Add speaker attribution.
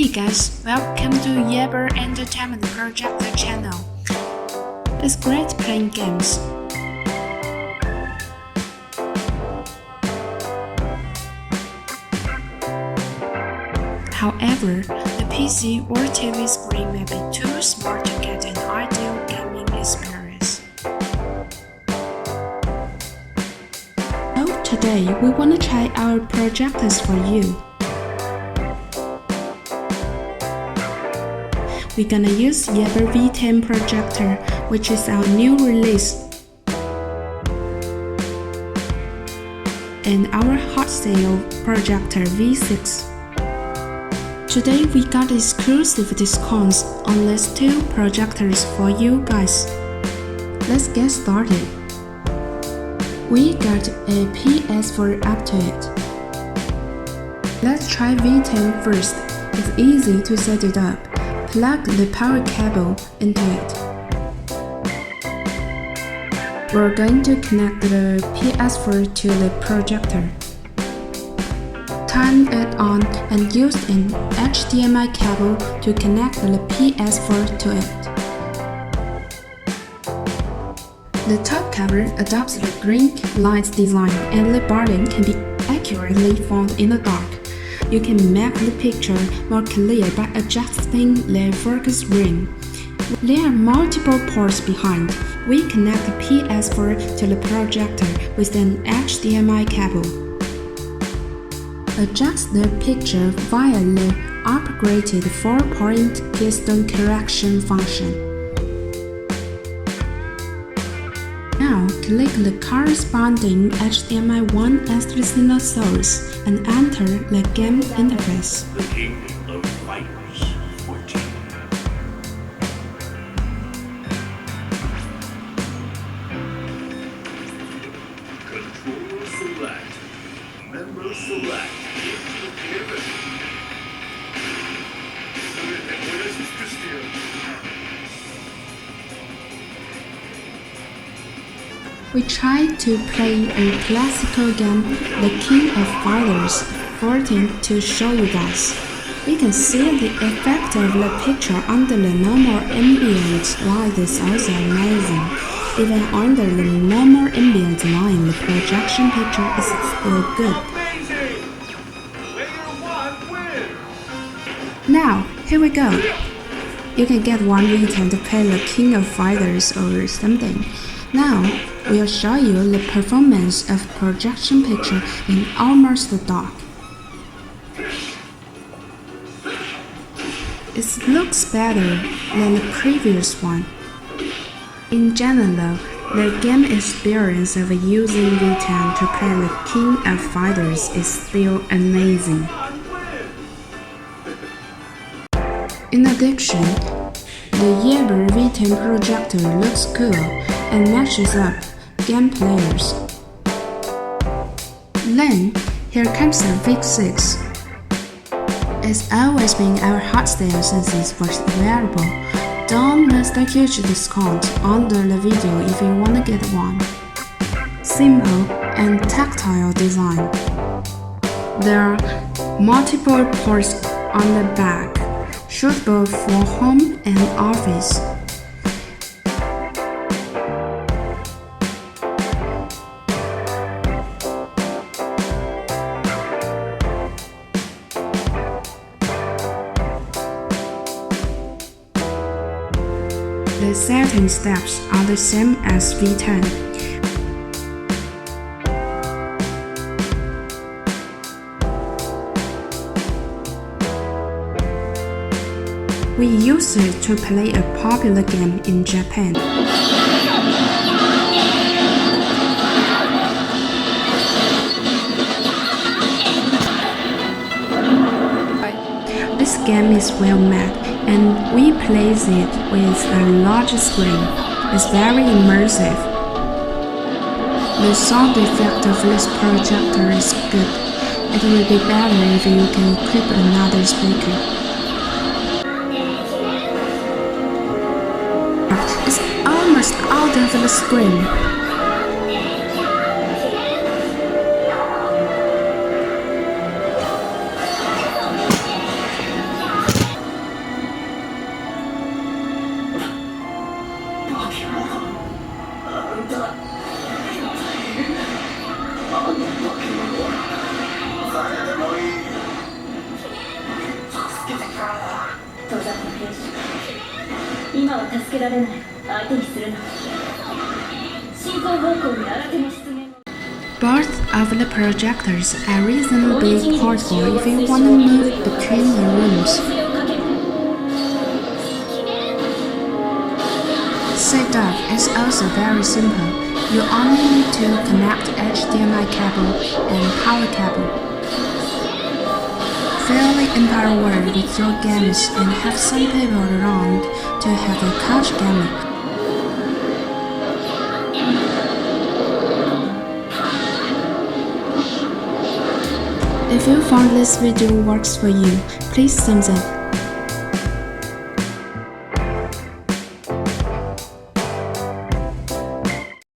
Speaker 1: Hey guys, welcome to Yaber Entertainment Projector channel. It's great playing games. However, the PC or TV screen may be too small to get an ideal gaming experience. So today we want to try our projectors for you. We're gonna use Yaber V10 projector, which is our new release, and our hot sale projector V6. Today we got exclusive discounts on these two projectors for you guys. Let's get started. We got a PS4 up to it. Let's try V10 first. It's easy to set it up. Plug the power cable into it. We're going to connect the PS4 to the projector. Turn it on and use an HDMI cable to connect the PS4 to it. The top cover adopts the green light design, and the button can be accurately found in the dark. You can make the picture more clear by adjusting the focus ring. There are multiple ports behind. We connect the PS4 to the projector with an HDMI cable. Adjust the picture via the upgraded 4-point piston correction function. Now click the corresponding HDMI 1 external source and enter the game interface.
Speaker 2: The Kingdom of Fighters 14. Controller select. Member select.
Speaker 1: We tried to play a classical game, The King of Fighters 14, to show you guys. We can see the effect of the picture under the normal ambient light is also amazing. Even under the normal ambient light, the projection picture is still good. Now, here we go. You can get one V10 to play The King of Fighters or something. Now, we'll show you the performance of projection picture in almost dark. It looks better than the previous one. In general, the game experience of using V10 to play The King of Fighters is still amazing. In addition, the Yaber V10 projector looks cool and matches up game players. Then, here comes the V6. It's always been our hot sale since it was available. Don't miss the huge discount under the video if you want to get one. Simple and tactile design. There are multiple ports on the back, suitable for home and office. The setting steps are the same as V10. We use it to play a popular game in Japan. This game is well made, and we place it with a large screen. It's very immersive. The sound effect of this projector is good. It will be better if you can equip another speaker. It's almost out of the screen.
Speaker 3: 今は助けられない。相手にするな。進行方向に新手の出現を。
Speaker 1: Both of the projectors are reasonably portable if you want to move between the rooms. Setup is also very simple. You only need to connect HDMI cable and power cable. Fill the entire world with your games and have some people around to have a couch gaming. If you found this video works for you, please thumbs up.